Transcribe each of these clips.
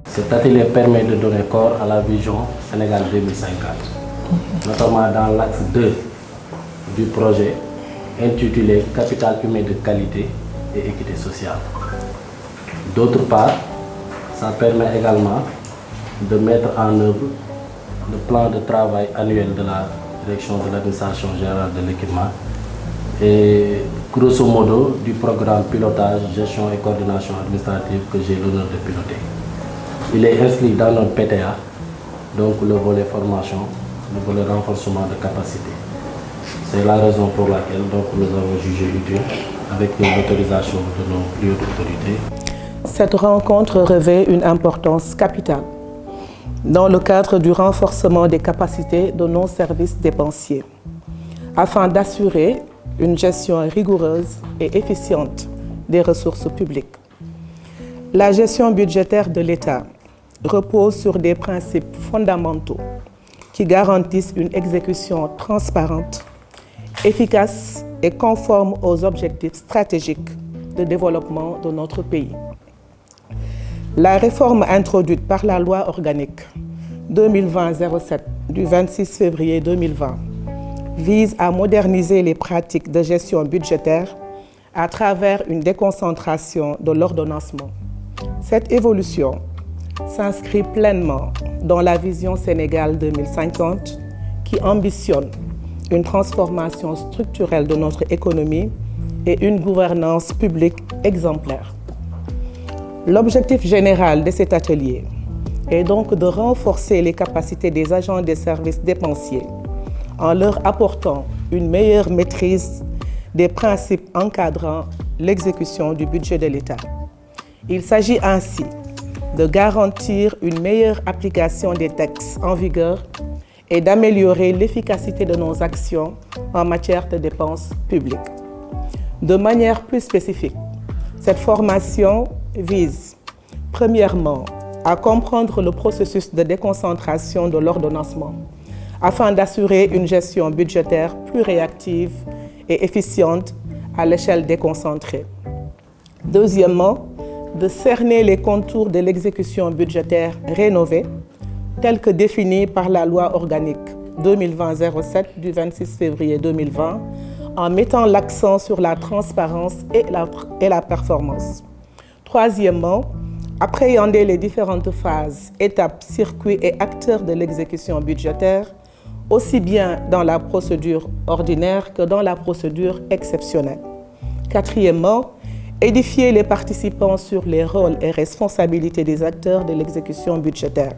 Cet atelier permet de donner corps à la vision Sénégal 2050, notamment dans l'axe 2 du projet intitulé Capital humain de qualité et équité sociale. D'autre part, ça permet également de mettre en œuvre le plan de travail annuel de la direction de l'administration générale de l'équipement et grosso modo du programme pilotage, gestion et coordination administrative que j'ai l'honneur de piloter. Il est inscrit dans notre PTA, donc le volet formation, le volet renforcement de capacité. C'est la raison pour laquelle donc, nous avons jugé utile, avec l'autorisation de nos plus hautes autorités. Cette rencontre revêt une importance capitale dans le cadre du renforcement des capacités de nos services dépensiers, afin d'assurer une gestion rigoureuse et efficiente des ressources publiques. La gestion budgétaire de l'État repose sur des principes fondamentaux qui garantissent une exécution transparente, efficace et conforme aux objectifs stratégiques de développement de notre pays. La réforme introduite par la loi organique 2020-07 du 26 février 2020 vise à moderniser les pratiques de gestion budgétaire à travers une déconcentration de l'ordonnancement. Cette évolution s'inscrit pleinement dans la vision Sénégal 2050 qui ambitionne une transformation structurelle de notre économie et une gouvernance publique exemplaire. L'objectif général de cet atelier est donc de renforcer les capacités des agents des services dépensiers en leur apportant une meilleure maîtrise des principes encadrant l'exécution du budget de l'État. Il s'agit ainsi de garantir une meilleure application des textes en vigueur et d'améliorer l'efficacité de nos actions en matière de dépenses publiques. De manière plus spécifique, cette formation vise, premièrement, à comprendre le processus de déconcentration de l'ordonnancement afin d'assurer une gestion budgétaire plus réactive et efficiente à l'échelle déconcentrée. Deuxièmement, de cerner les contours de l'exécution budgétaire rénovée, telle que définie par la loi organique 2020-07 du 26 février 2020, en mettant l'accent sur la transparence et la performance. Troisièmement, appréhender les différentes phases, étapes, circuits et acteurs de l'exécution budgétaire, aussi bien dans la procédure ordinaire que dans la procédure exceptionnelle. Quatrièmement, édifier les participants sur les rôles et responsabilités des acteurs de l'exécution budgétaire,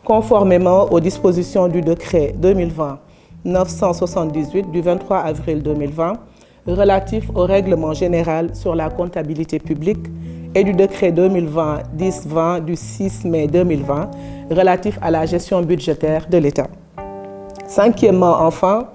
conformément aux dispositions du décret 2020-978 du 23 avril 2020 relatif au règlement général sur la comptabilité publique et du décret 2020-1020 du 6 mai 2020 relatif à la gestion budgétaire de l'État. Cinquièmement, enfin,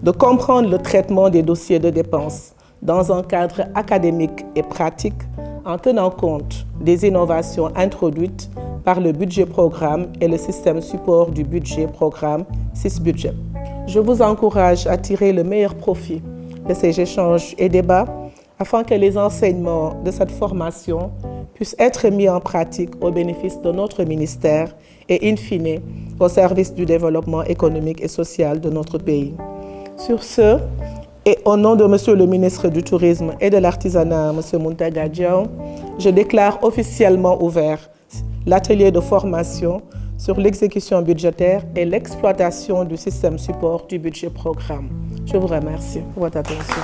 de comprendre le traitement des dossiers de dépenses dans un cadre académique et pratique en tenant compte des innovations introduites par le budget programme et le système support du budget programme SysBudget. Je vous encourage à tirer le meilleur profit de ces échanges et débats afin que les enseignements de cette formation puissent être mis en pratique au bénéfice de notre ministère et in fine au service du développement économique et social de notre pays. Sur ce, et au nom de Monsieur le ministre du Tourisme et de l'Artisanat, Monsieur Mountaga Diaw, je déclare officiellement ouvert l'atelier de formation sur l'exécution budgétaire et l'exploitation du système support du budget programme. Je vous remercie pour votre attention.